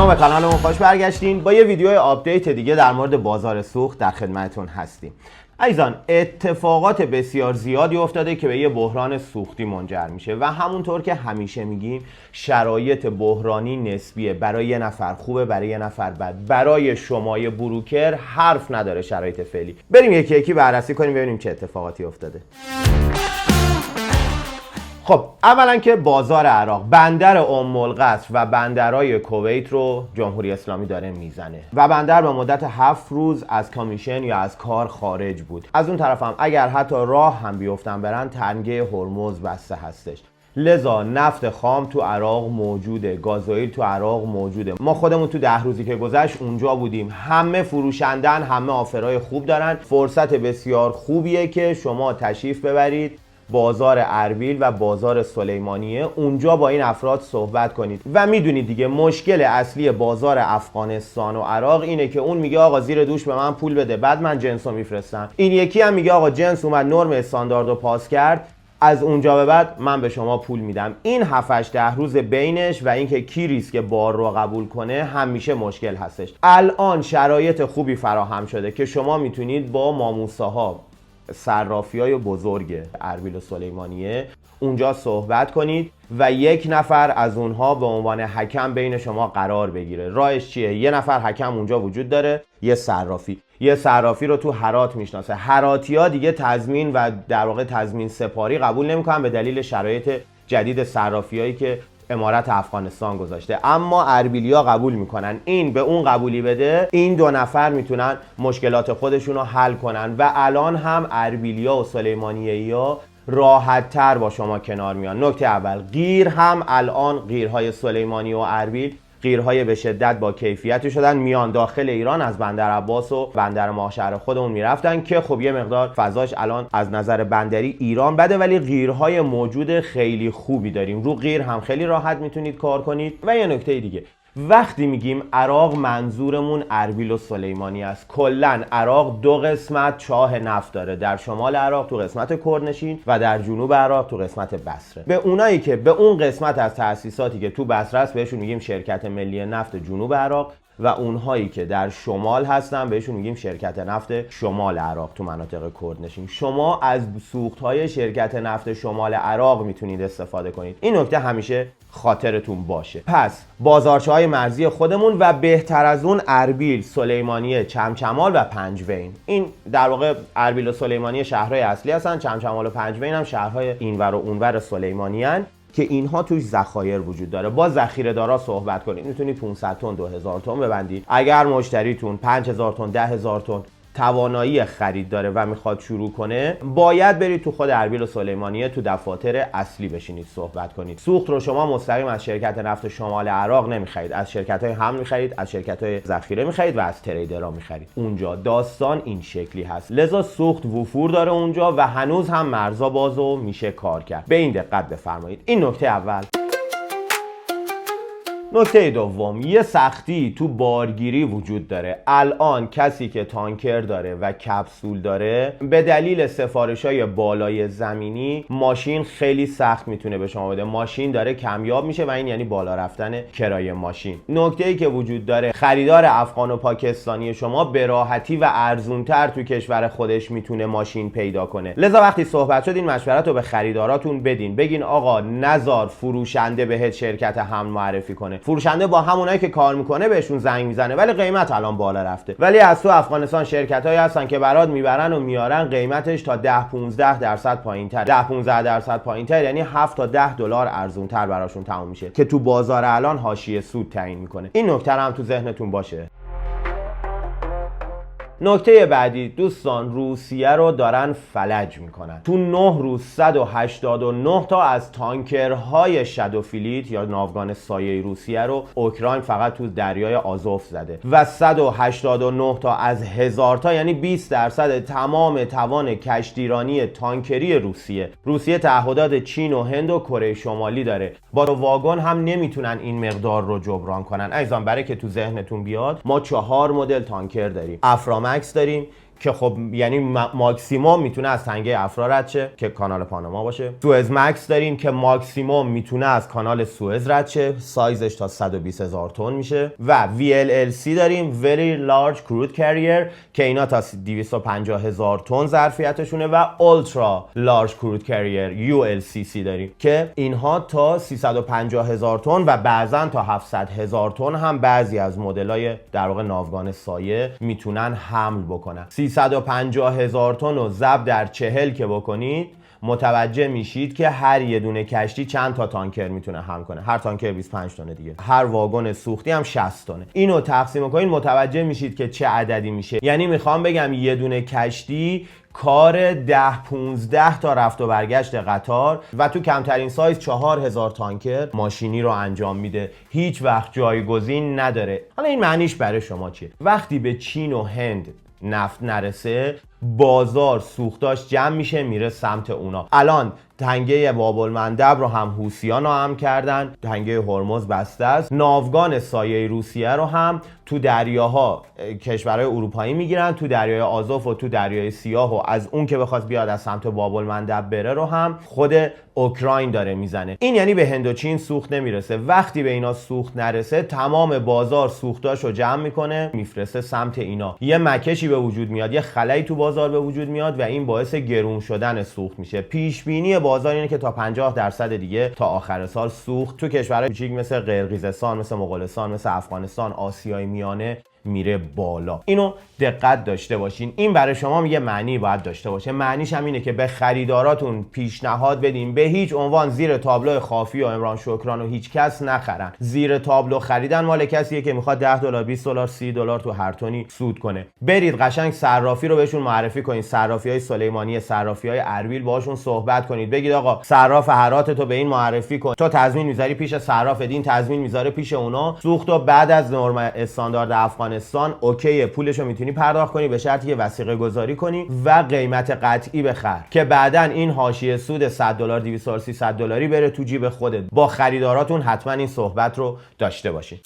سلام، به کانالمون خوش برگشتین. با یه ویدیو آپدیت دیگه در مورد بازار سوخت در خدمتتون هستیم. عزیزان، اتفاقات بسیار زیادی افتاده که به یه بحران سوختی منجر میشه و همونطور که همیشه میگیم شرایط بحرانی نسبیه. برای یه نفر خوبه، برای یه نفر بد. برای شمای بروکر حرف نداره شرایط فعلی. بریم یکی یکی بررسی کنیم ببینیم چه اتفاقاتی افتاده. خب اولا که بازار عراق، بندر ام القصر و بندرهای کویت رو جمهوری اسلامی داره میزنه و بندر به مدت 7 روز از کامیشن یا از کار خارج بود. از اون طرف هم اگر حتی راه هم بیفتن برن، تنگه هرمز بسته هستش. لذا نفت خام تو عراق موجوده، گازوئیل تو عراق موجوده. ما خودمون تو 10 روزی که گذشت اونجا بودیم. همه فروشندن، همه آفرای خوب دارن. فرصت بسیار خوبیه که شما تشریف ببرید بازار اربیل و بازار سلیمانیه، اونجا با این افراد صحبت کنید. و میدونید دیگه مشکل اصلی بازار افغانستان و عراق اینه که اون میگه آقا زیر دوش به من پول بده، بعد من جنسو میفرستم. این یکی هم میگه آقا جنس اومد نرم استانداردو پاس کرد، از اونجا به بعد من به شما پول میدم. این 7-8 روز بینش و اینکه کی ریسک بار رو قبول کنه همیشه مشکل هستش. الان شرایط خوبی فراهم شده که شما میتونید با ماموساها، صرافی‌های بزرگ اربیل و سلیمانیه اونجا صحبت کنید و یک نفر از اونها به عنوان حکم بین شما قرار بگیره. راهش چیه؟ یه نفر حکم اونجا وجود داره، یه صرافی رو تو هرات میشناسه. هراتی‌ها دیگه تضمین و در واقع تضمین سپاری قبول نمی‌کنن به دلیل شرایط جدید صرافی‌هایی که امارت افغانستان گذاشته، اما اربیلیا قبول میکنن. این به اون قبولی بده، این دو نفر میتونن مشکلات خودشون رو حل کنن و الان هم اربیلیا و سلیمانیه‌ها راحت تر با شما کنار میان. نکته اول، قیر هم الان قیرهای سلیمانی و اربیل قیرهای به شدت با کیفیتی شدن، میان داخل ایران از بندر عباس و بندر ماهشهر خودمون میرفتن که خب یه مقدار فضاش الان از نظر بندری ایران بده، ولی قیرهای موجود خیلی خوبی داریم. رو قیر هم خیلی راحت میتونید کار کنید. و یه نکته دیگه، وقتی میگیم عراق منظورمون اربیل و سلیمانی است. کلا عراق دو قسمت چاه نفت داره، در شمال عراق تو قسمت کردنشین و در جنوب عراق تو قسمت بصره. به اونایی که به اون قسمت از تأسیساتی که تو بصره است بهشون میگیم شرکت ملی نفت جنوب عراق و اونهایی که در شمال هستن بهشون میگیم شرکت نفت شمال عراق تو مناطق کردنشین. شما از سوخت‌های شرکت نفت شمال عراق میتونید استفاده کنید. این نکته همیشه خاطرتون باشه. پس بازارچه‌های مرزی خودمون و بهتر از اون اربیل، سلیمانیه، چمچمال و پنجوین. این در واقع اربیل و سلیمانیه شهرهای اصلی هستن، چمچمال و پنجوین هم شهرهای اینور و اونور سلیمانیان که اینها توش ذخایر وجود داره. با ذخیره‌دارا صحبت کنید. میتونید 500 تن 2000 تن ببندید. اگر مشتریتون 5000 تن 10000 تن توانایی خرید داره و میخواد شروع کنه، باید برید تو خود اربیل و سلیمانیه تو دفاتر اصلی بشینید صحبت کنید. سوخت رو شما مستقیم از شرکت نفت شمال عراق نمیخرید، از شرکت‌های حمل میخرید، از شرکت‌های ذخیره میخرید و از تریدرها میخرید. اونجا داستان این شکلی هست. لذا سوخت وفور داره اونجا و هنوز هم مرزا باز و میشه کار کرد. به این دقت بفرمایید. این نکته اول. نکته دوم، یه سختی تو بارگیری وجود داره. الان کسی که تانکر داره و کپسول داره، به دلیل سفارش‌های بالای زمینی ماشین خیلی سخت میتونه به شما بده. ماشین داره کمیاب میشه و این یعنی بالا رفتن کرایه ماشین. نکته‌ای که وجود داره، خریدار افغان و پاکستانی شما به راحتی و ارزونتر تو کشور خودش میتونه ماشین پیدا کنه. لذا وقتی صحبت شد این مشورت رو به خریداراتون بدین. بگین آقا نزار فروشنده بهت شرکت حمل معرفی کنه. فروشنده با همونایی که کار میکنه بهشون زنگ میزنه، ولی قیمت الان بالا رفته. ولی از تو افغانستان شرکتایی هستن که برات میبرن و میارن قیمتش تا 10-15% پایینتر. 10-15% پایینتر یعنی 7 تا 10 دلار ارزونتر براشون تموم میشه که تو بازار الان حاشیه سود تعیین میکنه. این نکته هم تو ذهنتون باشه. نکته بعدی دوستان، روسیه رو دارن فلج میکنن. تو 9 روز 189 تا از تانکرهای شادو فلیت یا ناوگان سایه روسیه رو اوکراین فقط تو دریای آزوف زده و 189 تا از 1000 تا یعنی 20% تمام توان کشتیرانی تانکری روسیه تعهدات چین و هند و کره شمالی داره. با واگن هم نمیتونن این مقدار رو جبران کنن. عزیزان برای که تو ذهنتون بیاد، ما 4 مدل تانکر داریم. افرامکس داریم که خب یعنی ماکسیموم میتونه از تنگه افرا رد شه که کانال پاناما باشه. سوئز مکس داریم که ماکسیموم میتونه از کانال سوئز رد شه، سایزش تا 120,000 تن میشه. و VLLC داریم Very Large Crude Carrier که اینا تا 250,000 تن ظرفیتشونه. و Ultra Large Crude Carrier ULCC داریم که اینها تا 350,000 تن و بعضا تا 700,000 تن هم بعضی از مدل‌های در واقع ناوگان سایه میتونن حمل بکنن. 350,000 تن رو ضرب در 40 که بکنید متوجه میشید که هر یه دونه کشتی چند تا تانکر میتونه حمل کنه. هر تانکر 25 تن دیگه، هر واگن سوختی هم 60 تنه. اینو تقسیم کنید متوجه میشید که چه عددی میشه. یعنی میخوام بگم یه دونه کشتی کار 10-15 تا رفت و برگشت قطار و تو کمترین سایز 4,000 تانکر ماشینی رو انجام میده. هیچ وقت جایگزین نداره. حالا این معنیش برای شما چیه؟ وقتی به چین و هند نفت نرسه، بازار سوختاش جمع میشه میره سمت اونا. الان تنگه باب المندب رو هم حوثیان ناامن کردن، تنگه هرمز بسته است. ناوگان سایه روسیه رو هم تو دریاها کشورهای اروپایی میگیرن، تو دریای آزوف و تو دریای سیاه و از اون که بخواد بیاد از سمت باب المندب بره رو هم خود اوکراین داره میزنه. این یعنی به هند و چین سوخت نمیرسه. وقتی به اینا سوخت نرسه تمام بازار سوختاشو جمع میکنه میفرسته سمت اینا. یه مکشی به وجود میاد، یه خلایی تو بازار به وجود میاد و این باعث گرون شدن سوخت میشه. پیش بینی بازار اینه که تا 50% دیگه تا آخر سال سوخت تو کشورهای کوچیک مثل قرقیزستان، مثل مغولستان، مثل افغانستان، آسیای میانه میره بالا. اینو دقت داشته باشین. این برای شما یه معنی باید داشته باشه. معنیش هم اینه که به خریداراتون پیشنهاد بدین به هیچ عنوان زیر تابلو خافی و عمران شکران و هیچ کس نخرن. زیر تابلو خریدن مال کسیه که میخواد $10 $20 $30 تو هر تونی سود کنه. برید قشنگ صرافی رو بهشون معرفی کنید، صرافی‌های سلیمانی، صرافی‌های اربیل، باهاشون صحبت کنید. بگید آقا صراف هرات تو به این معرفی کن، تو تضمین میذاری پیش صراف دین، تضمین میذاره پیش اونا. سوختو بعد از نرم استاندارد افغانستان اوکی، پولشو میتونی پرداخت کنی به شرطی که وثیقه گذاری کنی و قیمت قطعی بخر که بعداً این حاشیه سود $100 $200 $300 بره تو جیب خودت. با خریداراتون حتما این صحبت رو داشته باشین.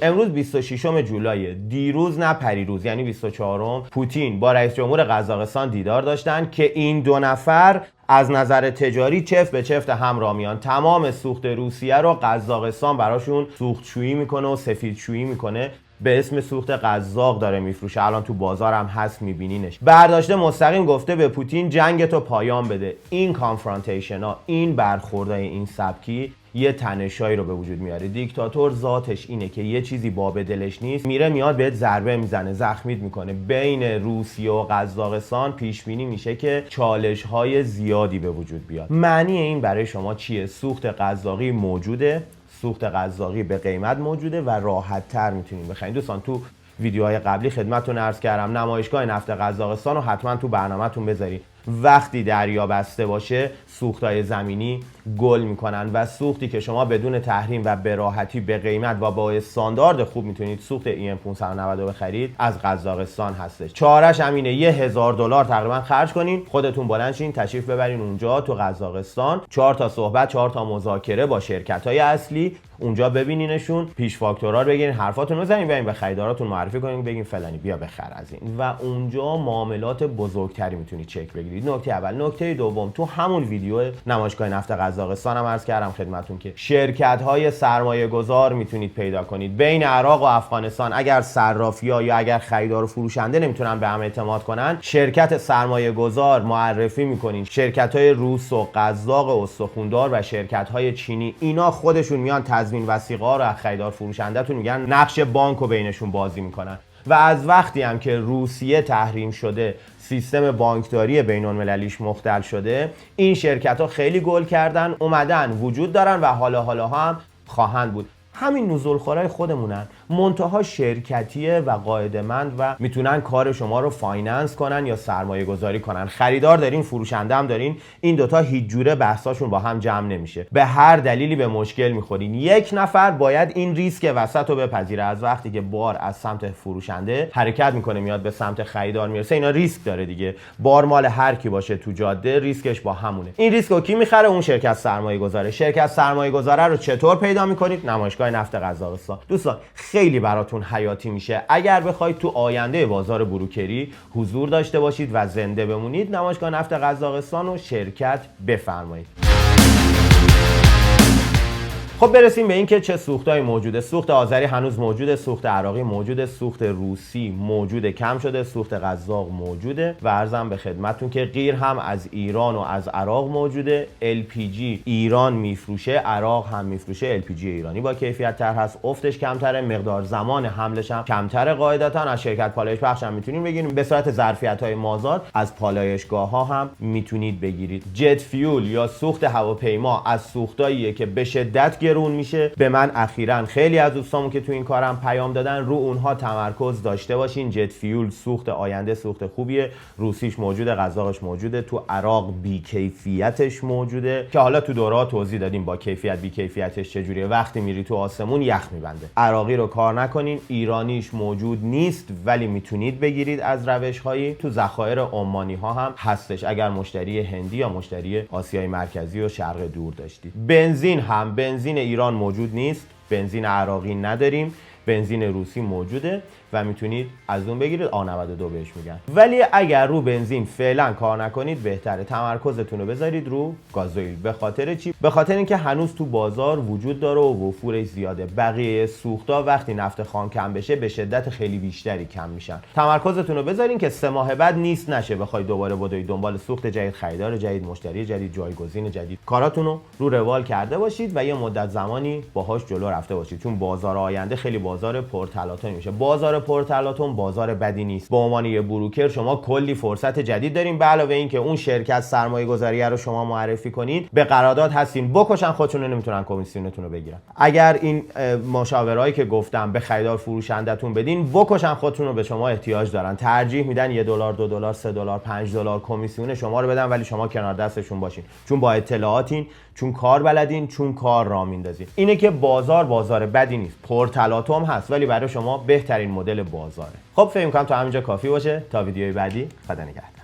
امروز 26 جولای، دیروز نه پریروز یعنی 24م، پوتین با رئیس جمهور قزاقستان دیدار داشتن که این دو نفر از نظر تجاری چفت به چفت هم را میان. تمام سوخت روسیه رو قزاقستان براشون سوختشویی میکنه و سفیدشویی میکنه، به اسم سوخت قزاق داره میفروشه. الان تو بازار هم هست میبینینش. برداشته مستقیم گفته به پوتین جنگ تو پایان بده. این کانفرانتیشن ها، این برخوردهای این سبکی یه تنشایی رو به وجود میاره. دیکتاتور ذاتش اینه که یه چیزی باب دلش نیست میره میاد بهت ضربه میزنه، زخمیت میکنه. بین روسیه و قزاقستان پیش بینی میشه که چالش های زیادی به وجود بیاد. معنی این برای شما چیه؟ سوخت قزاقی موجوده، سوخت قزاقی به قیمت موجوده و راحت تر میتونید بخرید. دوستان تو ویدیوهای قبلی خدمتتون عرض کردم نمایشگاه نفت قزاقستان رو حتما تو برنامه‌تون بذارید. وقتی دریا بسته باشه سوخت‌های زمینی گل میکنن و سوختی که شما بدون تحریم و به راحتی به قیمت و با استاندارد خوب میتونید سوخت EM590 بخرید از قزاقستان هستش. چارش همینه، $1,000 تقریبا خرج کنین، خودتون بلند شین تشریف ببرین اونجا تو قزاقستان، 4 تا صحبت، 4 تا مذاکره با شرکت‌های اصلی اونجا ببینینشون، پیش فاکتورا رو بگیرین، حرفاتون رو بزنین، برین به خریداراتون معرفی کنین، بگین فلانی بیا بخر از این و اونجا معاملات بزرگتری میتونید چک بگیرید. نکته اول. نکته دوم، تو همون ویدیو نمایشگاه نفت قزاقستان هم عرض کردم خدمتتون که شرکت‌های سرمایه‌گذار میتونید پیدا کنید بین عراق و افغانستان. اگر صرافی‌ها یا اگر خریدار و فروشنده نمیتونن به هم اعتماد کنن، شرکت سرمایه‌گذار معرفی میکنین. شرکت‌های روس و قزاق استخوندار و شرکت‌های چینی، اینا خودشون میان تضمین وثیقه‌ها رو از خریدار فروشنده‌تون میگن، نقش بانکو بینشون بازی میکنن. و از وقتی هم که روسیه تحریم شده، سیستم بانکداری بین‌المللیش مختل شده، این شرکت‌ها خیلی گل کردن، اومدن وجود دارن و حالا هم خواهند بود. همین نزولخورای خودمونن، منتها شرکتیه و قاعده‌مند و میتونن کار شما رو فایننس کنن یا سرمایه گذاری کنن. خریدار دارین، فروشنده هم دارین، این دوتا هیچ جوره بحثاشون با هم جمع نمیشه. به هر دلیلی به مشکل میخورین. یک نفر باید این ریسک وسط رو بپذیره. از وقتی که بار از سمت فروشنده حرکت میکنه میاد به سمت خریدار میرسه، اینا ریسک داره دیگه. بار مال هر کی باشه تو جاده ریسکش با همونه. این ریسک رو کی میخره؟ اون شرکت سرمایه گذاره. شرکت سرمایه گذاره رو چطور پیدا میکنید؟ نمایشگاه نفت قزاقستان. دوستان خیلی براتون حیاتی میشه. اگر بخواید تو آینده بازار بروکری حضور داشته باشید و زنده بمونید، نمایشگاه نفت قزاقستان رو شرکت بفرمایید. خب برسیم به این که چه سوختایی موجوده. سوخت آذری هنوز موجوده، سوخت عراقی موجوده، سوخت روسی موجوده، کم شده، سوخت قزاق موجوده و عرضم به خدمتتون که غیر هم از ایران و از عراق موجوده. LPG ایران میفروشه، عراق هم میفروشه. LPG ایرانی با کیفیت تر هست، افتش کمتره، مقدار زمان حملش هم کمتره. قاعدتا از شرکت پالایش بخش هم میتونید بگیرید، به صورت ظرفیت‌های مازاد از پالایشگاه‌ها هم میتونید بگیرید. جت فیول یا سوخت هواپیما از سوختاییه که به شدت گرون میشه. به من اخیراً خیلی از دوستامون که تو این کارم پیام دادن، رو اونها تمرکز داشته باشین. جت فیول سوخت آینده، سوخت خوبیه. روسیش موجوده، قزاقش موجوده، تو عراق بی کیفیتش موجوده که حالا تو دوره توضیح دادیم با کیفیت بی کیفیتش چجوریه. وقتی میری تو آسمون یخ میبنده. عراقی رو کار نکنین، ایرانیش موجود نیست ولی میتونید بگیرید از روش‌هایی. تو ذخایر عمانی ها هم هستش اگر مشتری هندی یا مشتری آسیای مرکزی و شرق دور داشتید. بنزین هم، بنزین ایران موجود نیست، بنزین عراقی نداریم، بنزین روسی موجوده و میتونید از اون بگیرید. A92 بهش میگن. ولی اگر رو بنزین فعلا کار نکنید، بهتره تمرکزتون رو بذارید رو گازوئیل. به خاطر چی؟ به خاطر اینکه هنوز تو بازار وجود داره و وفورش زیاده. بقیه سوختا وقتی نفت خام کم بشه به شدت خیلی بیشتری کم میشن. تمرکزتون رو بذارین که 3 ماه بعد نیست نشه بخوای دوباره بدوید دنبال سوخت جدید، خریدار جدید، مشتری جدید، جایگزین جدید. کاراتون رو روال کرده باشید و یه مدت زمانی باهاش جلو رفته باشید، چون بازار آینده خیلی بازار پرتلاطمی میشه. بازار پرتلاطم بازار بدی نیست. به عنوان یه بروکر شما کلی فرصت جدید دارین. به علاوه اینکه اون شرکت سرمایه گذاری رو شما معرفی کنید، به قرارداد هستین، بکشن خودشون رو نمیتونن کمیسیونتون رو بگیرن. اگر این مشاورایی که گفتم به خریدار فروشندتون بدین، بکشن خودشون رو، به شما احتیاج دارن. ترجیح میدن $1 $2 $3 $5 کمیسیون شما رو بدن ولی شما کنار دستشون باشین، چون با اطلاعاتین، چون کار بلدین، چون کار راه میندازین. اینه که بازار بدی نیست، پرتلاطم هست ولی برای شما بهترین مدل بازاره. خب فکر می‌کنم تا همینجا کافی باشه. تا ویدیوی بعدی، خدا نگهدار.